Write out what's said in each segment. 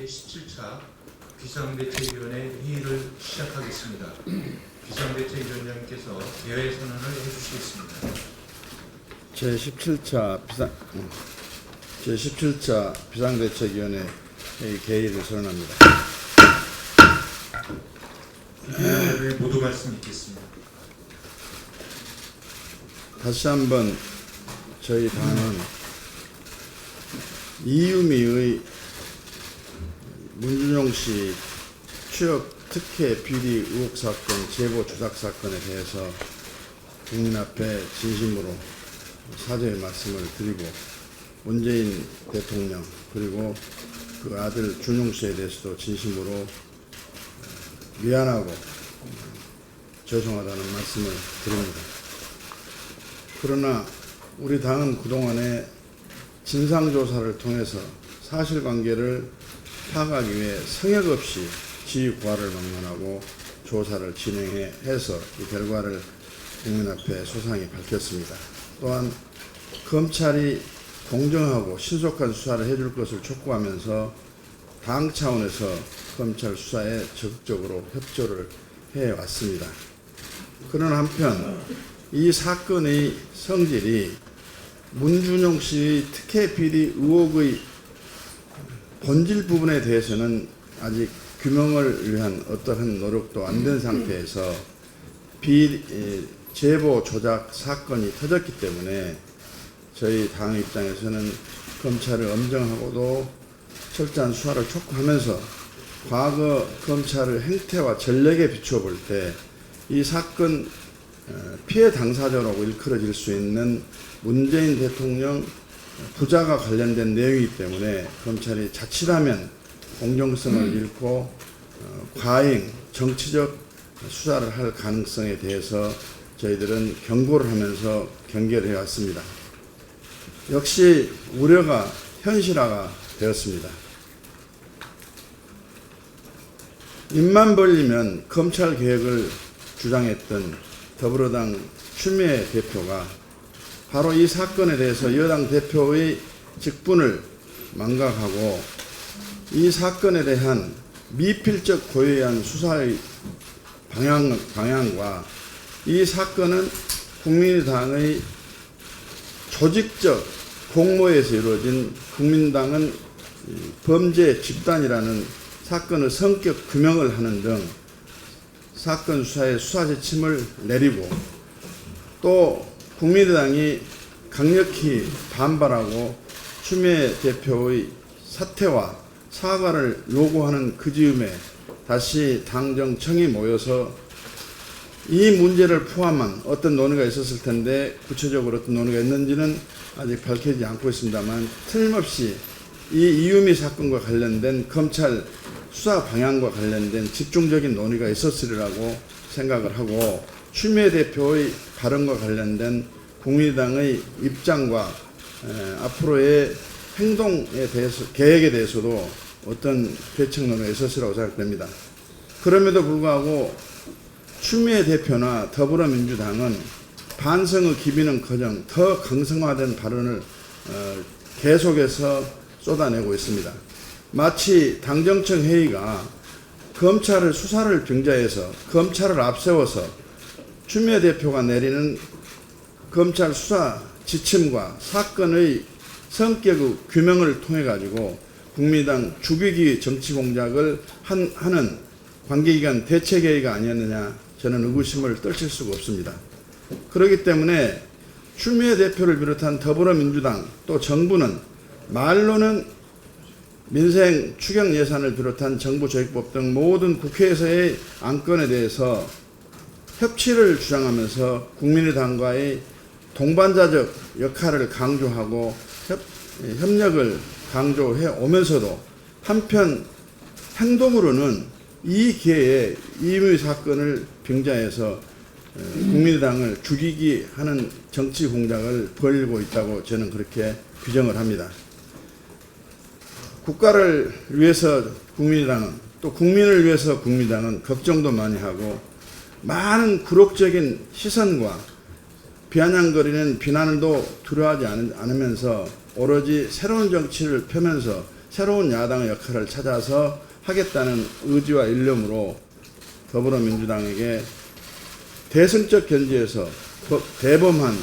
제17차 비상대책위원회 회의를 시작하겠습니다. 비상대책위원장께서 개회 선언을 해주시겠습니다. 제17차 비상대책위원회 회의 개의를 선언합니다. 위원회 모두 말씀 있겠습니다. 다시 한번 저희 당은 이유미의 문준용 씨 취업 특혜 비리 의혹 사건 제보 조작 사건에 대해서 국민 앞에 진심으로 사죄의 말씀을 드리고 문재인 대통령 그리고 그 아들 준용 씨에 대해서도 진심으로 미안하고 죄송하다는 말씀을 드립니다. 그러나 우리 당은 그동안에 진상조사를 통해서 사실관계를 파악하기 위해 성역 없이 지휘구화를 막론하고 조사를 진행해서 이 결과를 국민 앞에 소상히 밝혔습니다. 또한 검찰이 공정하고 신속한 수사를 해줄 것을 촉구하면서 당 차원에서 검찰 수사에 적극적으로 협조를 해왔습니다. 그러나 한편 이 사건의 성질이 문준용 씨의 특혜 비리 의혹의 본질 부분에 대해서는 아직 규명을 위한 어떠한 노력도 안 된 상태에서 제보 조작 사건이 터졌기 때문에 저희 당 입장에서는 검찰을 엄정하고도 철저한 수사를 촉구하면서 과거 검찰의 행태와 전력에 비춰볼 때 이 사건 피해 당사자라고 일컬어질 수 있는 문재인 대통령 부자가 관련된 내용이기 때문에 검찰이 자칫하면 공정성을 잃고 과잉 정치적 수사를 할 가능성에 대해서 저희들은 경고를 하면서 경계를 해왔습니다. 역시 우려가 현실화가 되었습니다. 입만 벌리면 검찰 개혁을 주장했던 더불어당 추미애 대표가 바로 이 사건에 대해서 여당 대표의 직분을 망각하고 이 사건에 대한 미필적 고의에 의한 수사의 방향과 이 사건은 국민의당의 조직적 공모에서 이루어진 국민당은 범죄 집단이라는 사건의 성격 규명을 하는 등 사건 수사에 수사 지침을 내리고 또 국민의당이 강력히 반발하고 추미애 대표의 사퇴와 사과를 요구하는 그 즈음에 다시 당정청이 모여서 이 문제를 포함한 어떤 논의가 있었을 텐데 구체적으로 어떤 논의가 있는지는 아직 밝혀지지 않고 있습니다만 틀림없이 이 이유미 사건과 관련된 검찰 수사 방향과 관련된 집중적인 논의가 있었으리라고 생각을 하고 추미애 대표의 발언과 관련된 국민의당의 입장과 앞으로의 행동에 대해서 계획에 대해서도 어떤 대책 논의가 있었으리라고 생각됩니다. 그럼에도 불구하고 추미애 대표나 더불어민주당은 반성의 기비는커녕 더 강성화된 발언을 계속해서 쏟아내고 있습니다. 마치 당정청 회의가 검찰의 수사를 빙자해서 검찰을 앞세워서 추미애 대표가 내리는 검찰 수사 지침과 사건의 성격의 규명을 통해 가지고 국민의당 죽이기 정치 공작을 하는 관계기관 대책회의가 아니었느냐 저는 의구심을 떨칠 수가 없습니다. 그렇기 때문에 추미애 대표를 비롯한 더불어민주당 또 정부는 말로는 민생 추경 예산을 비롯한 정부 조직법 등 모든 국회에서의 안건에 대해서 협치를 주장하면서 국민의당과의 동반자적 역할을 강조하고 협력을 강조해 오면서도 한편 행동으로는 이 기회에 이유미 사건을 빙자해서 국민의당을 죽이기 하는 정치 공작을 벌이고 있다고 저는 그렇게 규정을 합니다. 국가를 위해서 국민의당은 또 국민을 위해서 국민의당은 걱정도 많이 하고 많은 굴욕적인 시선과 비아냥거리는 비난도 두려워하지 않으면서 오로지 새로운 정치를 펴면서 새로운 야당의 역할을 찾아서 하겠다는 의지와 일념으로 더불어민주당에게 대승적 견지에서 대범한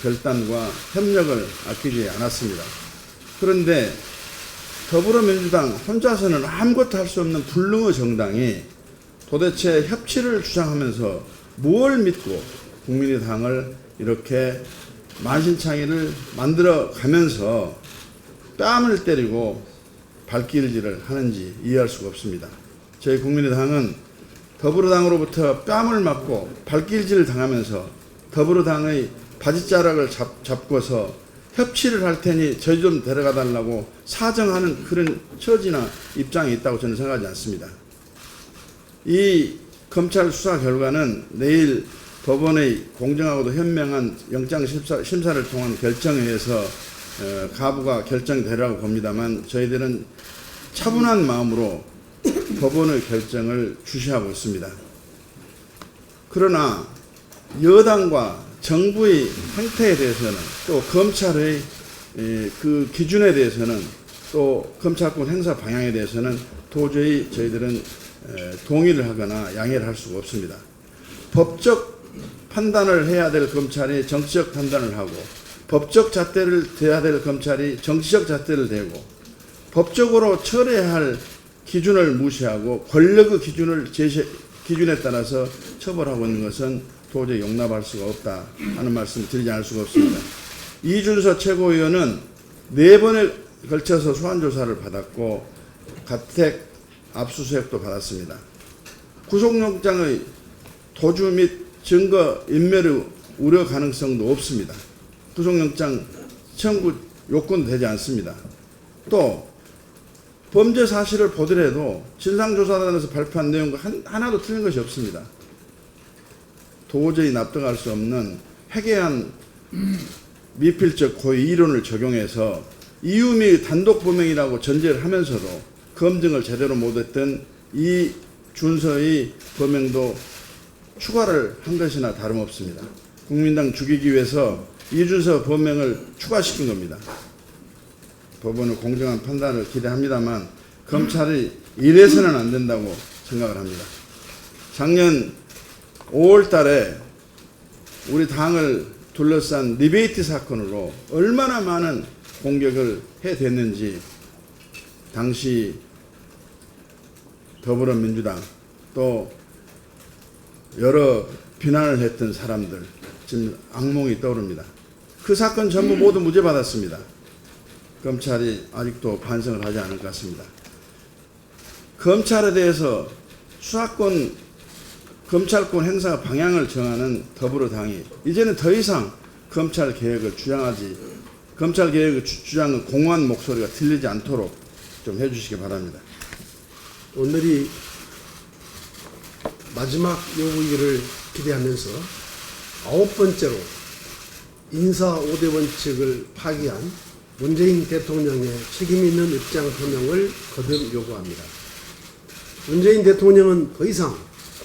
결단과 협력을 아끼지 않았습니다. 그런데 더불어민주당 혼자서는 아무것도 할 수 없는 불능의 정당이 도대체 협치를 주장하면서 뭘 믿고 국민의당을 이렇게 만신창이를 만들어 가면서 뺨을 때리고 발길질을 하는지 이해할 수가 없습니다. 저희 국민의당은 더불어당으로부터 뺨을 맞고 발길질을 당하면서 더불어당의 바지자락을 잡고서 협치를 할 테니 저희 좀 데려가 달라고 사정하는 그런 처지나 입장이 있다고 저는 생각하지 않습니다. 이 검찰 수사 결과는 내일 법원의 공정하고도 현명한 영장 심사를 통한 결정에 의해서 가부가 결정되라고 봅니다만 저희들은 차분한 마음으로 법원의 결정을 주시하고 있습니다. 그러나 여당과 정부의 행태에 대해서는 또 검찰의 그 기준에 대해서는 또 검찰권 행사 방향에 대해서는 도저히 저희들은 동의를 하거나 양해를 할 수가 없습니다. 법적 판단을 해야 될 검찰이 정치적 판단을 하고 법적 잣대를 대야 될 검찰이 정치적 잣대를 대고 법적으로 처리해야 할 기준을 무시하고 권력의 기준에 따라서 처벌하고 있는 것은 도저히 용납할 수가 없다 하는 말씀 드리지 않을 수가 없습니다. 이준서 최고위원은 4번에 걸쳐서 소환조사를 받았고 가택 압수수색도 받았습니다. 구속영장의 도주 및 증거 인멸의 우려 가능성도 없습니다. 구속영장 청구 요건도 되지 않습니다. 또 범죄 사실을 보더라도 진상조사단에서 발표한 내용과 하나도 틀린 것이 없습니다. 도저히 납득할 수 없는 해괴한 미필적 고의 이론을 적용해서 이유미 단독 범행이라고 전제를 하면서도 검증을 제대로 못했던 이 준서의 범행도 추가를 한 것이나 다름없습니다. 국민당 죽이기 위해서 이준서 범행을 추가시킨 겁니다. 법원의 공정한 판단을 기대합니다만 검찰이 이래서는 안 된다고 생각을 합니다. 작년 5월 달에 우리 당을 둘러싼 리베이트 사건으로 얼마나 많은 공격을 해댔는지 당시 더불어민주당 또 여러 비난을 했던 사람들 지금 악몽이 떠오릅니다. 그 사건 전부 모두 무죄받았습니다. 검찰이 아직도 반성을 하지 않을 것 같습니다. 검찰에 대해서 검찰권 행사 방향을 정하는 더불어당이 이제는 더 이상 검찰 개혁을 주장의 공허한 목소리가 들리지 않도록 좀 해주시기 바랍니다. 오늘이 마지막 요구일을 기대하면서 9번째로 인사 5대 원칙을 파기한 문재인 대통령의 책임 있는 입장 표명을 거듭 요구합니다. 문재인 대통령은 더 이상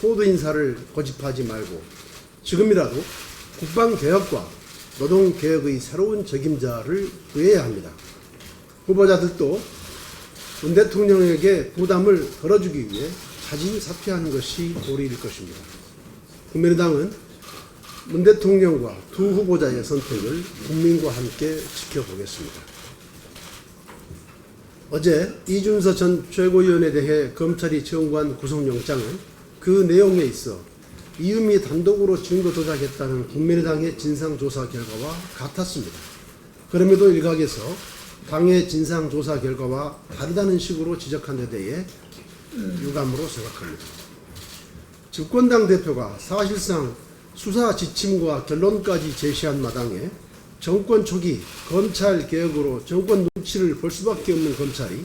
코드 인사를 고집하지 말고 지금이라도 국방개혁과 노동개혁의 새로운 책임자를 구해야 합니다. 후보자들도 문 대통령에게 부담을 덜어주기 위해 자진 사퇴하는 것이 도리일 것입니다. 국민의당은 문 대통령과 두 후보자의 선택을 국민과 함께 지켜보겠습니다. 어제 이준서 전 최고위원에 대해 검찰이 청구한 구속영장은 그 내용에 있어 이유미 단독으로 증거 조작했다는 국민의당의 진상조사 결과와 같았습니다. 그럼에도 일각에서 당의 진상조사 결과와 다르다는 식으로 지적한 데 대해 유감으로 생각합니다. 집권당 대표가 사실상 수사 지침과 결론까지 제시한 마당에 정권 초기 검찰 개혁으로 정권 눈치를 볼 수밖에 없는 검찰이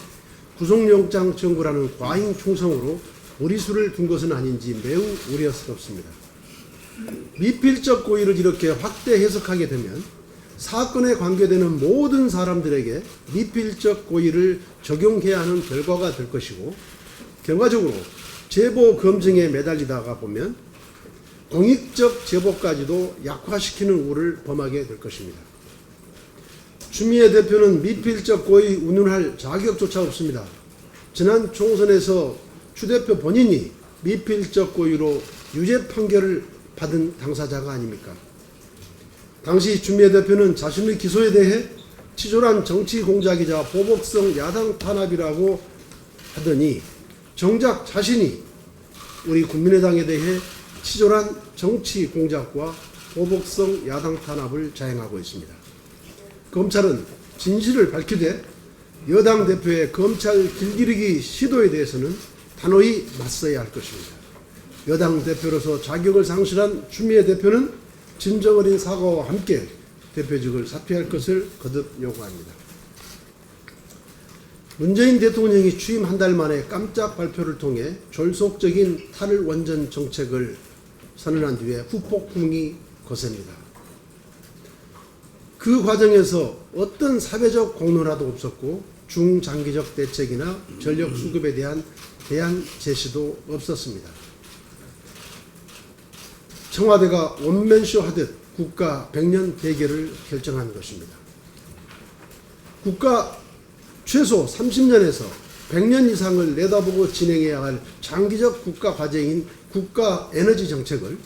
구속영장 청구라는 과잉 충성으로 무리수를 둔 것은 아닌지 매우 우려스럽습니다. 미필적 고의를 이렇게 확대 해석하게 되면 사건에 관계되는 모든 사람들에게 미필적 고의를 적용해야 하는 결과가 될 것이고 결과적으로 제보 검증에 매달리다가 보면 공익적 제보까지도 약화시키는 우를 범하게 될 것입니다. 추미애 대표는 미필적 고의 운운할 자격조차 없습니다. 지난 총선에서 추 대표 본인이 미필적 고의로 유죄 판결을 받은 당사자가 아닙니까? 당시 추미애 대표는 자신의 기소에 대해 치졸한 정치 공작이자 보복성 야당 탄압이라고 하더니 정작 자신이 우리 국민의당에 대해 치졸한 정치 공작과 보복성 야당 탄압을 자행하고 있습니다. 검찰은 진실을 밝히되 여당 대표의 검찰 길들이기 시도에 대해서는 단호히 맞서야 할 것입니다. 여당 대표로서 자격을 상실한 추미애 대표는 진정 어린 사과와 함께 대표직을 사퇴할 것을 거듭 요구합니다. 문재인 대통령이 취임 한 달 만에 깜짝 발표를 통해 졸속적인 탈원전 정책을 선언한 뒤에 후폭풍이 거셉니다. 그 과정에서 어떤 사회적 공론화도 없었고 중장기적 대책이나 전력 수급에 대한 대안 제시도 없었습니다. 청와대가 원맨쇼 하듯 국가 100년 대계를 결정한 것입니다. 국가 최소 30년에서 100년 이상을 내다보고 진행해야 할 장기적 국가 과제인 국가 에너지 정책을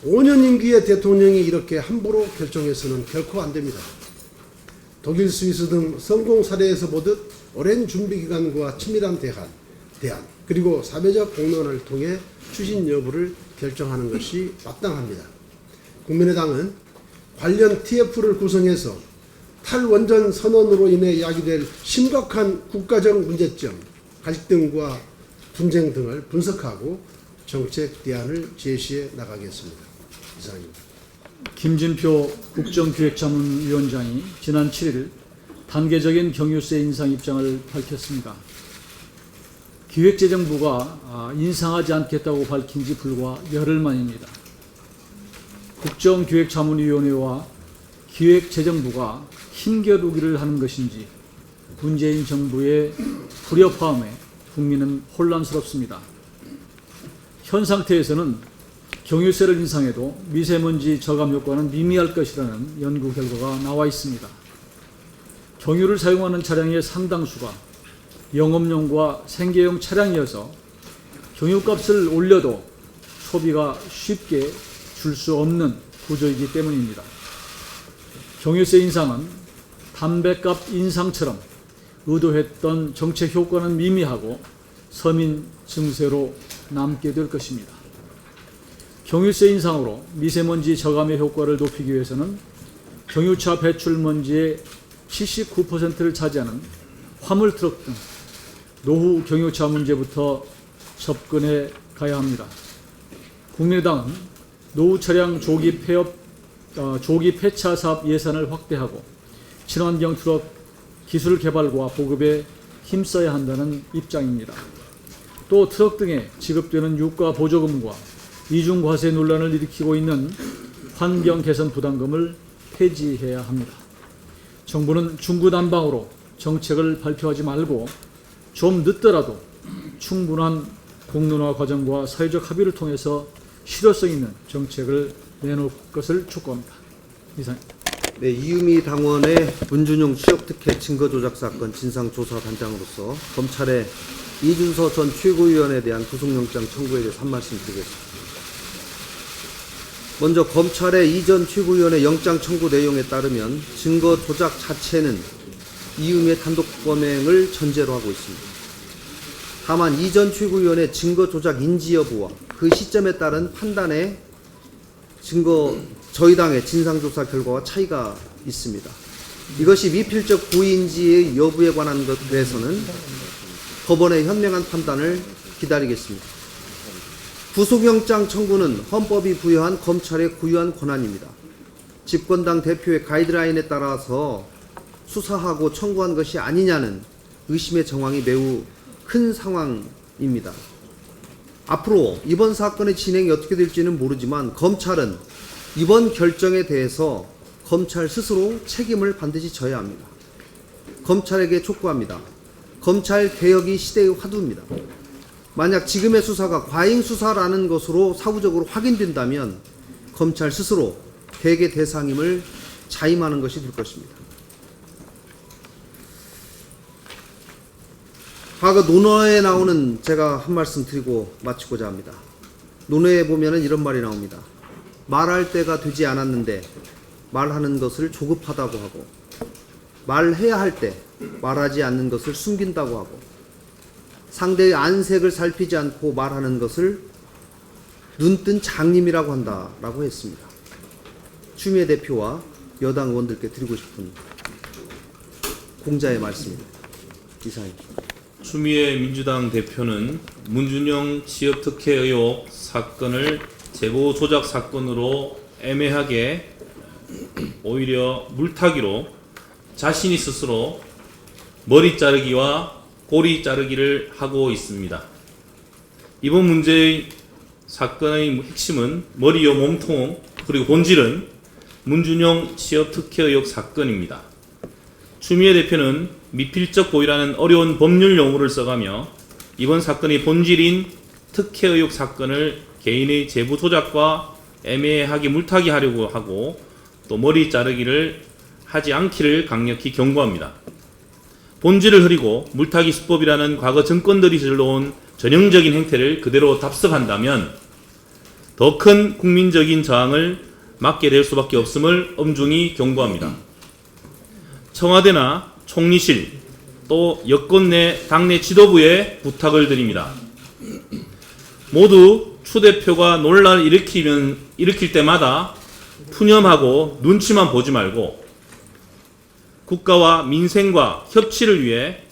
5년 임기의 대통령이 이렇게 함부로 결정해서는 결코 안 됩니다. 독일, 스위스 등 성공 사례에서 보듯 오랜 준비 기간과 치밀한 대안 그리고 사회적 공론화를 통해 추진 여부를 결정하는 것이 마땅합니다. 국민의당은 관련 TF를 구성해서 탈원전 선언으로 인해 야기될 심각한 국가적 문제점, 갈등과 분쟁 등을 분석하고 정책 대안을 제시해 나가겠습니다. 이상입니다. 김진표 국정기획자문위원장이 지난 7일 단계적인 경유세 인상 입장을 밝혔습니다. 기획재정부가 인상하지 않겠다고 밝힌 지 불과 열흘 만입니다. 국정기획자문위원회와 기획재정부가 힘겨루기를 하는 것인지 문재인 정부의 불협화음에 국민은 혼란스럽습니다. 현 상태에서는 경유세를 인상해도 미세먼지 저감 효과는 미미할 것이라는 연구 결과가 나와 있습니다. 경유를 사용하는 차량의 상당수가 영업용과 생계용 차량이어서 경유값을 올려도 소비가 쉽게 줄 수 없는 구조이기 때문입니다. 경유세 인상은 담배값 인상처럼 의도했던 정책 효과는 미미하고 서민 증세로 남게 될 것입니다. 경유세 인상으로 미세먼지 저감의 효과를 높이기 위해서는 경유차 배출먼지의 79%를 차지하는 화물트럭 등 노후 경유차 문제부터 접근해 가야 합니다. 국민의당은 노후 차량 조기 폐차 사업 예산을 확대하고 친환경 트럭 기술 개발과 보급에 힘써야 한다는 입장입니다. 또 트럭 등에 지급되는 유가 보조금과 이중과세 논란을 일으키고 있는 환경 개선 부담금을 폐지해야 합니다. 정부는 중구난방으로 정책을 발표하지 말고 좀 늦더라도 충분한 공론화 과정과 사회적 합의를 통해서 실효성 있는 정책을 내놓을 것을 촉구합니다. 이상입니다. 네, 이유미 당원의 문준용 취업특혜 증거조작 사건 진상조사단장으로서 검찰의 이준서 전 최고위원에 대한 구속영장 청구에 대해서 한 말씀 드리겠습니다. 먼저 검찰의 이 전 최고위원의 영장 청구 내용에 따르면 증거조작 자체는 이유미의 단독 범행을 전제로 하고 있습니다. 다만 이 전 최고위원의 증거조작 인지 여부와 그 시점에 따른 판단에 저희 당의 진상조사 결과와 차이가 있습니다. 이것이 미필적 고의인지의 여부에 관한 것에 대해서는 법원의 현명한 판단을 기다리겠습니다. 구속영장 청구는 헌법이 부여한 검찰의 고유한 권한입니다. 집권당 대표의 가이드라인에 따라서 수사하고 청구한 것이 아니냐는 의심의 정황이 매우 큰 상황입니다. 앞으로 이번 사건의 진행이 어떻게 될지는 모르지만 검찰은 이번 결정에 대해서 검찰 스스로 책임을 반드시 져야 합니다. 검찰에게 촉구합니다. 검찰 개혁이 시대의 화두입니다. 만약 지금의 수사가 과잉 수사라는 것으로 사후적으로 확인된다면 검찰 스스로 개혁의 대상임을 자임하는 것이 될 것입니다. 과거 논어에 나오는 제가 한 말씀 드리고 마치고자 합니다. 논어에 보면은 이런 말이 나옵니다. 말할 때가 되지 않았는데 말하는 것을 조급하다고 하고, 말해야 할 때 말하지 않는 것을 숨긴다고 하고, 상대의 안색을 살피지 않고 말하는 것을 눈뜬 장님이라고 한다라고 했습니다. 추미애 대표와 여당 의원들께 드리고 싶은 공자의 말씀입니다. 이상입니다. 추미애 민주당 대표는 문준용 취업특혜 의혹 사건을 제보 조작 사건으로 애매하게 오히려 물타기로 자신이 스스로 머리 자르기와 고리 자르기를 하고 있습니다. 이번 문제의 사건의 핵심은 머리요 몸통, 그리고 본질은 문준용 취업특혜 의혹 사건입니다. 추미애 대표는 미필적 고의라는 어려운 법률 용어를 써가며 이번 사건의 본질인 특혜 의혹 사건을 개인의 제보 조작과 애매하게 물타기 하려고 하고, 또 머리 자르기를 하지 않기를 강력히 경고합니다. 본질을 흐리고 물타기 수법이라는 과거 정권들이 저질러온 전형적인 행태를 그대로 답습한다면 더 큰 국민적인 저항을 맞게 될 수밖에 없음을 엄중히 경고합니다. 청와대나 총리실, 또 여권 내 당내 지도부에 부탁을 드립니다. 모두 추 대표가 논란을 일으킬 때마다 푸념하고 눈치만 보지 말고 국가와 민생과 협치를 위해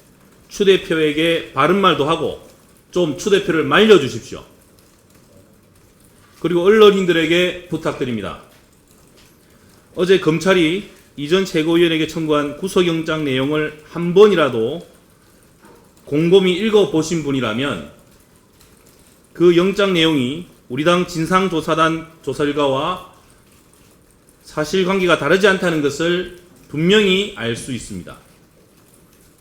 추 대표에게 바른 말도 하고 좀 추 대표를 말려주십시오. 그리고 언론인들에게 부탁드립니다. 어제 검찰이 이전 최고위원에게 청구한 구속영장 내용을 한 번이라도 곰곰이 읽어보신 분이라면 그 영장 내용이 우리 당 진상조사단 조사 결과와 사실관계가 다르지 않다는 것을 분명히 알 수 있습니다.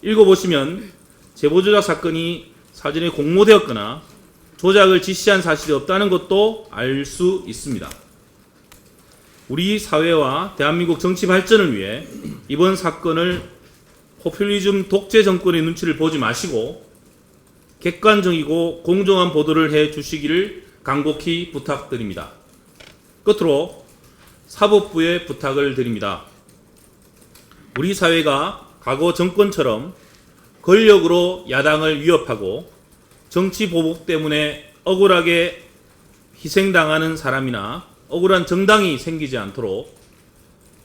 읽어보시면 제보조작 사건이 사전에 공모되었거나 조작을 지시한 사실이 없다는 것도 알 수 있습니다. 우리 사회와 대한민국 정치 발전을 위해 이번 사건을 포퓰리즘 독재 정권의 눈치를 보지 마시고 객관적이고 공정한 보도를 해 주시기를 간곡히 부탁드립니다. 끝으로 사법부에 부탁을 드립니다. 우리 사회가 과거 정권처럼 권력으로 야당을 위협하고 정치 보복 때문에 억울하게 희생당하는 사람이나 억울한 정당이 생기지 않도록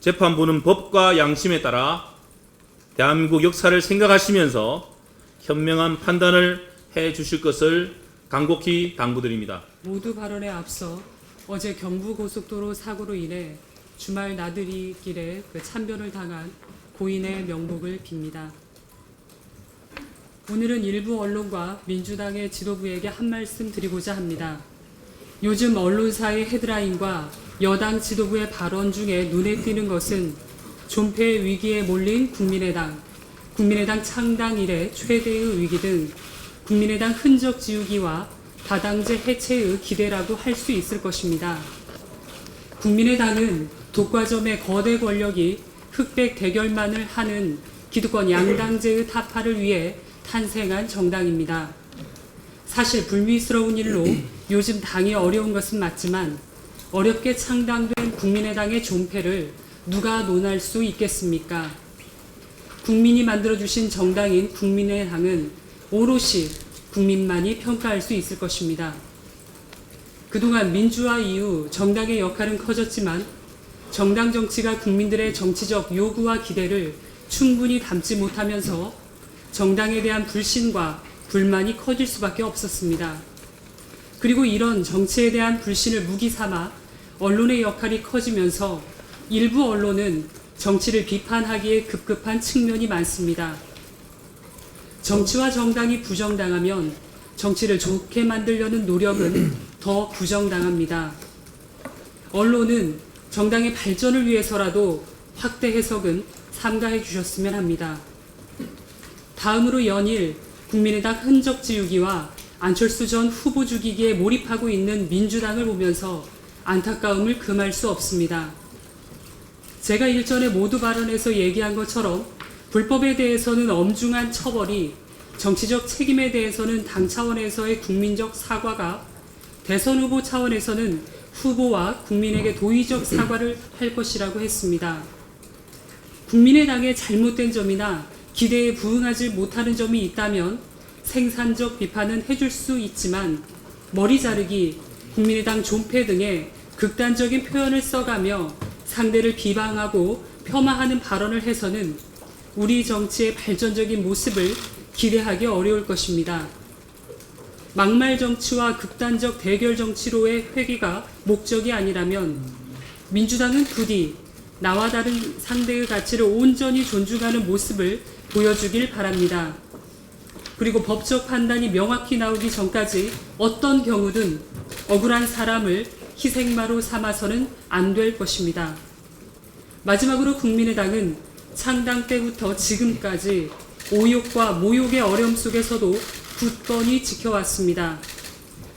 재판부는 법과 양심에 따라 대한민국 역사를 생각하시면서 현명한 판단을 해 주실 것을 간곡히 당부드립니다. 모두 발언에 앞서 어제 경부고속도로 사고로 인해 주말 나들이길에 참변을 당한 고인의 명복을 빕니다. 오늘은 일부 언론과 민주당의 지도부에게 한 말씀 드리고자 합니다. 요즘 언론사의 헤드라인과 여당 지도부의 발언 중에 눈에 띄는 것은 존폐 위기에 몰린 국민의당 창당 이래 최대의 위기 등 국민의당 흔적 지우기와 다당제 해체의 기대라고 할 수 있을 것입니다. 국민의당은 독과점의 거대 권력이 흑백 대결만을 하는 기득권 양당제의 타파를 위해 탄생한 정당입니다. 사실 불미스러운 일로 요즘 당이 어려운 것은 맞지만 어렵게 창당된 국민의당의 존폐를 누가 논할 수 있겠습니까? 국민이 만들어주신 정당인 국민의당은 오롯이 국민만이 평가할 수 있을 것입니다. 그동안 민주화 이후 정당의 역할은 커졌지만 정당 정치가 국민들의 정치적 요구와 기대를 충분히 담지 못하면서 정당에 대한 불신과 불만이 커질 수밖에 없었습니다. 그리고 이런 정치에 대한 불신을 무기 삼아 언론의 역할이 커지면서 일부 언론은 정치를 비판하기에 급급한 측면이 많습니다. 정치와 정당이 부정당하면 정치를 좋게 만들려는 노력은 더 부정당합니다. 언론은 정당의 발전을 위해서라도 확대 해석은 삼가해 주셨으면 합니다. 다음으로 연일 국민의당 흔적 지우기와 안철수 전 후보 죽이기에 몰입하고 있는 민주당을 보면서 안타까움을 금할 수 없습니다. 제가 일전에 모두 발언에서 얘기한 것처럼 불법에 대해서는 엄중한 처벌이 정치적 책임에 대해서는 당 차원에서의 국민적 사과가, 대선 후보 차원에서는 후보와 국민에게 도의적 사과를 할 것이라고 했습니다. 국민의당의 잘못된 점이나 기대에 부응하지 못하는 점이 있다면 생산적 비판은 해줄 수 있지만 머리 자르기, 국민의당 존폐 등의 극단적인 표현을 써가며 상대를 비방하고 폄하하는 발언을 해서는 우리 정치의 발전적인 모습을 기대하기 어려울 것입니다. 막말 정치와 극단적 대결 정치로의 회귀가 목적이 아니라면 민주당은 부디 나와 다른 상대의 가치를 온전히 존중하는 모습을 보여주길 바랍니다. 그리고 법적 판단이 명확히 나오기 전까지 어떤 경우든 억울한 사람을 희생마로 삼아서는 안 될 것입니다. 마지막으로 국민의당은 창당 때부터 지금까지 오욕과 모욕의 어려움 속에서도 굳건히 지켜왔습니다.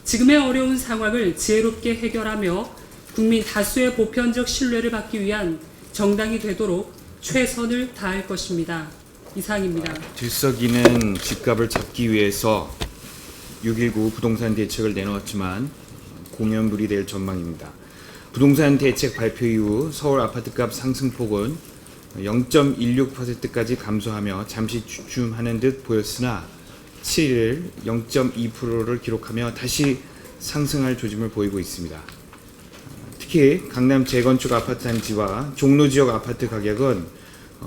지금의 어려운 상황을 지혜롭게 해결하며 국민 다수의 보편적 신뢰를 받기 위한 정당이 되도록 최선을 다할 것입니다. 이상입니다. 들썩이는 집값을 잡기 위해서 6.19 부동산 대책을 내놓았지만 공연불이 될 전망입니다. 부동산 대책 발표 이후 서울 아파트값 상승폭은 0.16%까지 감소하며 잠시 주춤하는 듯 보였으나 7일 0.2%를 기록하며 다시 상승할 조짐을 보이고 있습니다. 특히 강남 재건축 아파트 단지와 종로 지역 아파트 가격은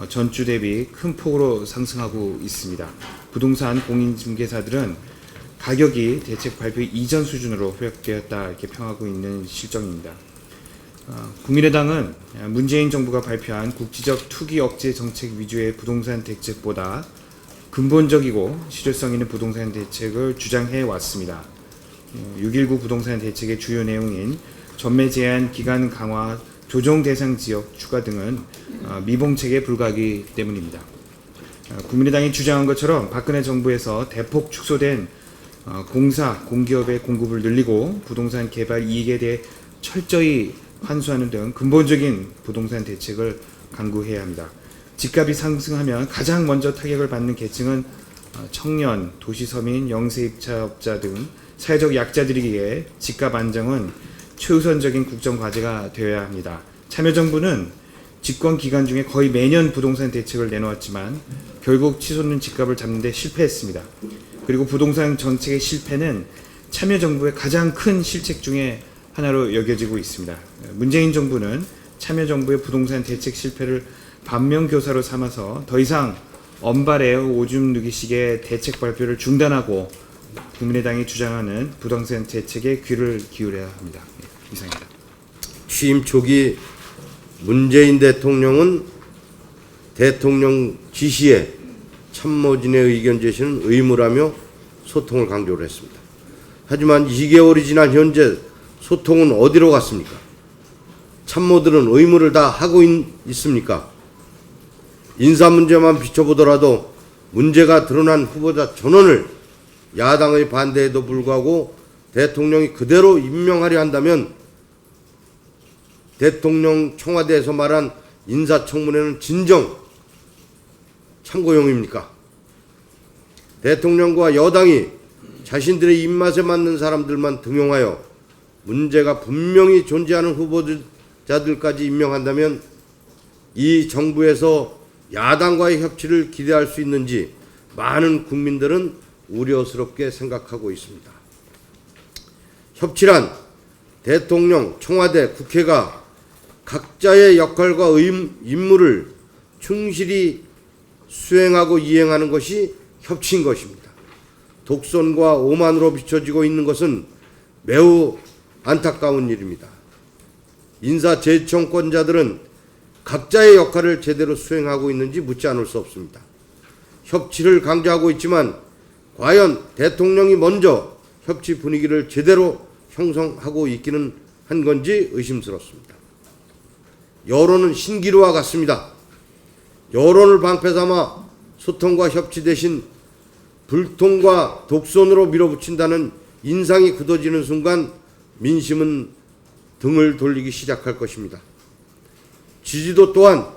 전주 대비 큰 폭으로 상승하고 있습니다. 부동산 공인중개사들은 가격이 대책 발표 이전 수준으로 회복되었다 이렇게 평하고 있는 실정입니다. 국민의당은 문재인 정부가 발표한 국지적 투기 억제 정책 위주의 부동산 대책보다 근본적이고 실효성 있는 부동산 대책을 주장해 왔습니다. 6.19 부동산 대책의 주요 내용인 전매 제한 기간 강화, 조정 대상 지역 추가 등은 미봉책에 불과하기 때문입니다. 국민의당이 주장한 것처럼 박근혜 정부에서 대폭 축소된 공사, 공기업의 공급을 늘리고 부동산 개발 이익에 대해 철저히 환수하는 등 근본적인 부동산 대책을 강구해야 합니다. 집값이 상승하면 가장 먼저 타격을 받는 계층은 청년, 도시서민, 영세입차업자 등 사회적 약자들이기에 집값 안정은 최우선적인 국정과제가 되어야 합니다. 참여정부는 집권 기간 중에 거의 매년 부동산 대책을 내놓았지만 결국 치솟는 집값을 잡는 데 실패했습니다. 그리고 부동산 정책의 실패는 참여정부의 가장 큰 실책 중에 하나로 여겨지고 있습니다. 문재인 정부는 참여정부의 부동산 대책 실패를 반면교사로 삼아서 더 이상 언발에 오줌 누기식의 대책 발표를 중단하고 국민의당이 주장하는 부동산 대책에 귀를 기울여야 합니다. 이상입니다. 취임 초기 문재인 대통령은 대통령 지시에 참모진의 의견 제시는 의무라며 소통을 강조를 했습니다. 하지만 2개월이 지난 현재 소통은 어디로 갔습니까? 참모들은 의무를 다 하고 있습니까? 인사 문제만 비춰보더라도 문제가 드러난 후보자 전원을 야당의 반대에도 불구하고 대통령이 그대로 임명하려 한다면 대통령 청와대에서 말한 인사청문회는 진정 참고용입니까? 대통령과 여당이 자신들의 입맛에 맞는 사람들만 등용하여 문제가 분명히 존재하는 후보자들까지 임명한다면 이 정부에서 야당과의 협치를 기대할 수 있는지 많은 국민들은 우려스럽게 생각하고 있습니다. 협치란 대통령, 청와대, 국회가 각자의 역할과 임무를 충실히 수행하고 이행하는 것이 협치인 것입니다. 독선과 오만으로 비춰지고 있는 것은 매우 안타까운 일입니다. 인사재청권자들은 각자의 역할을 제대로 수행하고 있는지 묻지 않을 수 없습니다. 협치를 강조하고 있지만 과연 대통령이 먼저 협치 분위기를 제대로 형성하고 있기는 한 건지 의심스럽습니다. 여론은 신기루와 같습니다. 여론을 방패 삼아 소통과 협치 대신 불통과 독선으로 밀어붙인다는 인상이 굳어지는 순간 민심은 등을 돌리기 시작할 것입니다. 지지도 또한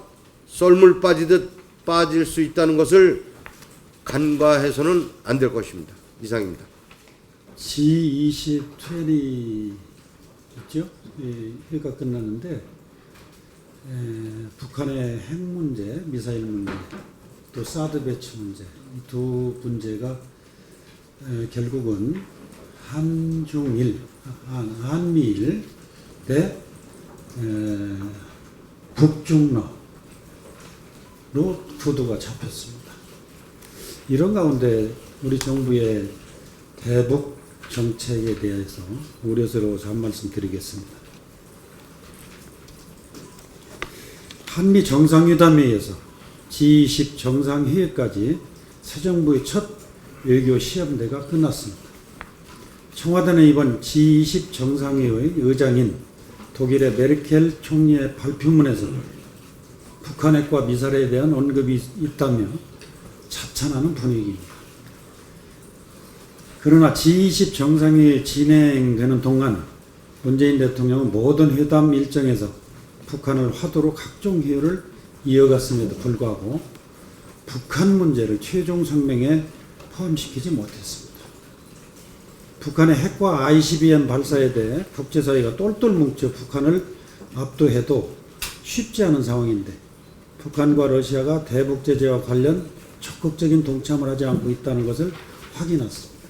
썰물 빠지듯 빠질 수 있다는 것을 간과해서는 안 될 것입니다. 이상입니다. G20 있죠? 회가 끝났는데 북한의 핵 문제, 미사일 문제, 또 사드 배치 문제, 이 두 문제가 결국은 한미일 대 북중러로 구도가 잡혔습니다. 이런 가운데 우리 정부의 대북 정책에 대해서 우려스러워서 한 말씀 드리겠습니다. 한미 정상회담회에서 G20 정상회의까지 새 정부의 첫 외교 시험대가 끝났습니다. 청와대는 이번 G20 정상회의 의장인 독일의 메르켈 총리의 발표문에서 북한 핵과 미사일에 대한 언급이 있다며 자찬하는 분위기입니다. 그러나 G20 정상회의 진행되는 동안 문재인 대통령은 모든 회담 일정에서 북한을 화두로 각종 회의를 이어갔음에도 불구하고 북한 문제를 최종 성명에 포함시키지 못했습니다. 북한의 핵과 ICBM 발사에 대해 국제사회가 똘똘 뭉쳐 북한을 압도해도 쉽지 않은 상황인데 북한과 러시아가 대북 제재와 관련 적극적인 동참을 하지 않고 있다는 것을 확인했습니다.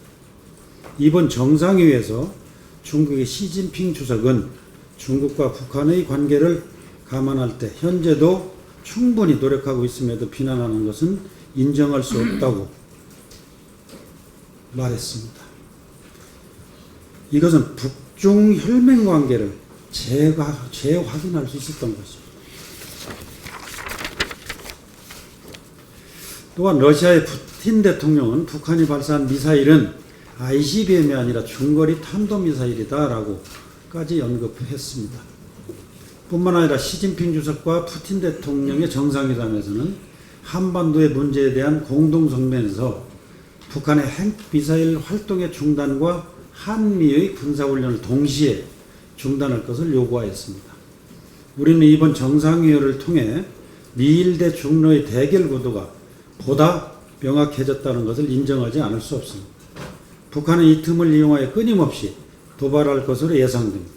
이번 정상회의에서 중국의 시진핑 주석은 중국과 북한의 관계를 감안할 때 현재도 충분히 노력하고 있음에도 비난하는 것은 인정할 수 없다고 말했습니다. 이것은 북중 혈맹 관계를 재확인할 수 있었던 것입니다. 또한 러시아의 푸틴 대통령은 북한이 발사한 미사일은 ICBM이 아니라 중거리 탄도미사일이다라고까지 언급했습니다. 뿐만 아니라 시진핑 주석과 푸틴 대통령의 정상회담에서는 한반도의 문제에 대한 공동성명에서 북한의 핵미사일 활동의 중단과 한미의 군사훈련을 동시에 중단할 것을 요구하였습니다. 우리는 이번 정상회의를 통해 미일 대 중러의 대결 구도가 보다 명확해졌다는 것을 인정하지 않을 수 없습니다. 북한은 이 틈을 이용하여 끊임없이 도발할 것으로 예상됩니다.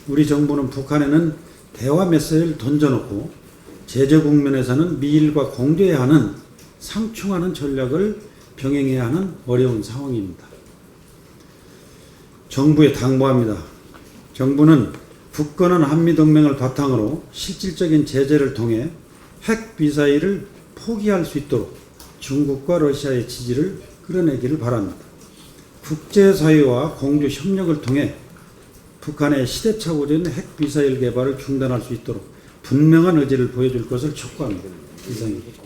우리 정부는 북한에는 대화 메시지를 던져놓고 제재 국면에서는 미일과 공조해야 하는 상충하는 전략을 병행해야 하는 어려운 상황입니다. 정부에 당부합니다. 정부는 굳건한 한미동맹을 바탕으로 실질적인 제재를 통해 핵미사일을 포기할 수 있도록 중국과 러시아의 지지를 끌어내기를 바랍니다. 국제사회와 공조 협력을 통해 북한의 시대착오적인 핵미사일 개발을 중단할 수 있도록 분명한 의지를 보여줄 것을 촉구합니다. 이상입니다.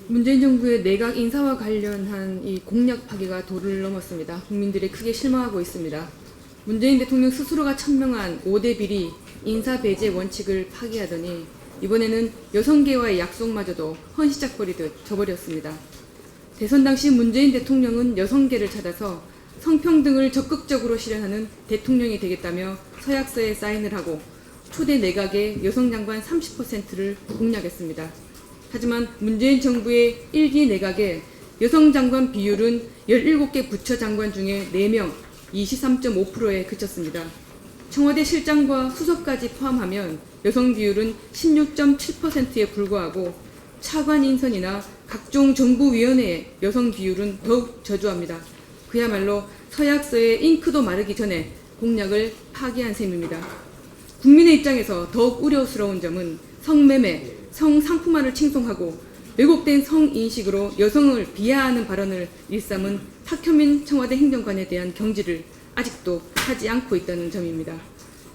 문재인 정부의 내각 인사와 관련한 이 공약 파기가 도를 넘었습니다. 국민들이 크게 실망하고 있습니다. 문재인 대통령 스스로가 천명한 5대 비리 인사 배제 원칙을 파기하더니 이번에는 여성계와의 약속마저도 헌시작거리듯 저버렸습니다. 대선 당시 문재인 대통령은 여성계를 찾아서 성평등을 적극적으로 실현하는 대통령이 되겠다며 서약서에 사인을 하고 초대 내각의 여성 장관 30%를 공약했습니다. 하지만 문재인 정부의 1기 내각의 여성 장관 비율은 17개 부처 장관 중에 4명 23.5%에 그쳤습니다. 청와대 실장과 수석까지 포함하면 여성 비율은 16.7%에 불과하고 차관 인선이나 각종 정부위원회의 여성 비율은 더욱 저조합니다. 그야말로 서약서에 잉크도 마르기 전에 공약을 파기한 셈입니다. 국민의 입장에서 더욱 우려스러운 점은 성매매, 성상품화를 칭송하고 왜곡된 성인식으로 여성을 비하하는 발언을 일삼은 탁현민 청와대 행정관에 대한 경질을 아직도 하지 않고 있다는 점입니다.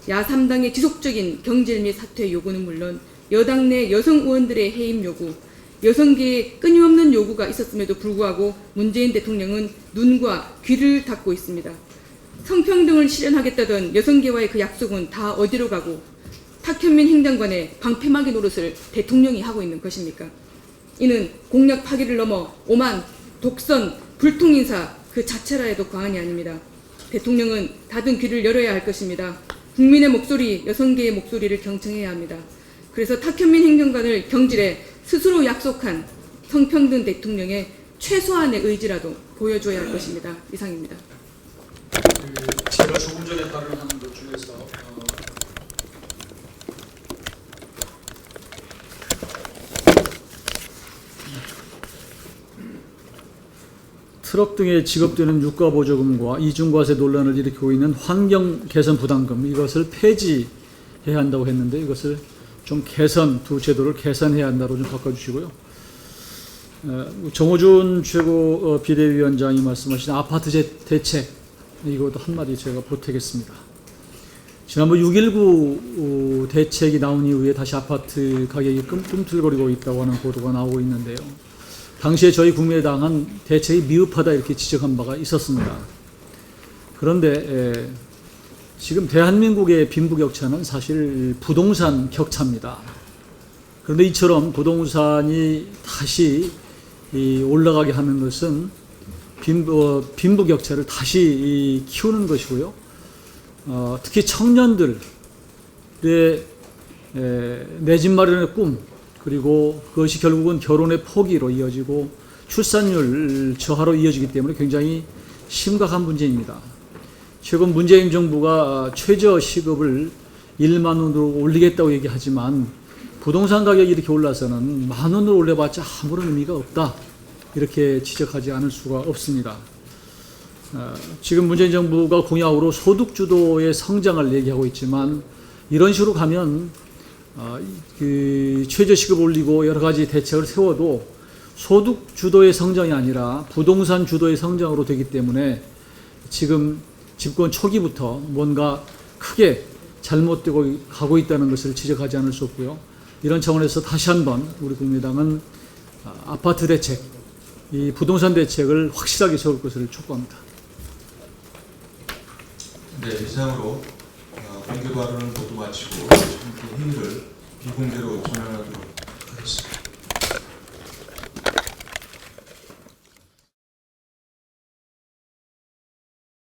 야3당의 지속적인 경질 및 사퇴 요구는 물론 여당 내 여성 의원들의 해임 요구, 여성계의 끊임없는 요구가 있었음에도 불구하고 문재인 대통령은 눈과 귀를 닫고 있습니다. 성평등을 실현하겠다던 여성계와의 그 약속은 다 어디로 가고 탁현민 행정관의 방패막이 노릇을 대통령이 하고 있는 것입니까? 이는 공약 파기를 넘어 오만, 독선, 불통인사 그 자체라 해도 과언이 아닙니다. 대통령은 닫은 귀를 열어야 할 것입니다. 국민의 목소리, 여성계의 목소리를 경청해야 합니다. 그래서 탁현민 행정관을 경질해 스스로 약속한 성평등 대통령의 최소한의 의지라도 보여줘야 할 것입니다. 이상입니다. 제가 조금 전에 발언한 것 중에서 트럭 등에 지급되는 유가 보조금과 이중과세 논란을 일으키고 있는 환경 개선 부담금 이것을 폐지해야 한다고 했는데 이것을 좀 두 제도를 개선해야 한다고 좀 바꿔주시고요. 정호준 최고 비대위원장이 말씀하신 아파트 대책 이것도 한마디 제가 보태겠습니다. 지난번 6.19 대책이 나온 이후에 다시 아파트 가격이 꿈틀거리고 있다고 하는 보도가 나오고 있는데요. 당시에 저희 국민의당은 대책이 미흡하다 이렇게 지적한 바가 있었습니다. 그런데 지금 대한민국의 빈부격차는 사실 부동산 격차입니다. 그런데 이처럼 부동산이 다시 올라가게 하는 것은 빈부격차를 다시 키우는 것이고요. 특히 청년들의 내 집 마련의 꿈 그리고 그것이 결국은 결혼의 포기로 이어지고 출산율 저하로 이어지기 때문에 굉장히 심각한 문제입니다. 최근 문재인 정부가 최저시급을 1만 원으로 올리겠다고 얘기하지만 부동산 가격이 이렇게 올라서는 만 원으로 올려봤자 아무런 의미가 없다. 이렇게 지적하지 않을 수가 없습니다. 지금 문재인 정부가 공약으로 소득 주도의 성장을 얘기하고 있지만 이런 식으로 가면 그 최저시급 올리고 여러 가지 대책을 세워도 소득 주도의 성장이 아니라 부동산 주도의 성장으로 되기 때문에 지금 집권 초기부터 뭔가 크게 잘못되고 가고 있다는 것을 지적하지 않을 수 없고요. 이런 차원에서 다시 한번 우리 국민의당은 아파트 대책, 이 부동산 대책을 확실하게 세울 것을 촉구합니다. 네, 이상으로 공개 발언을 모두 마치고 회의를 비공개로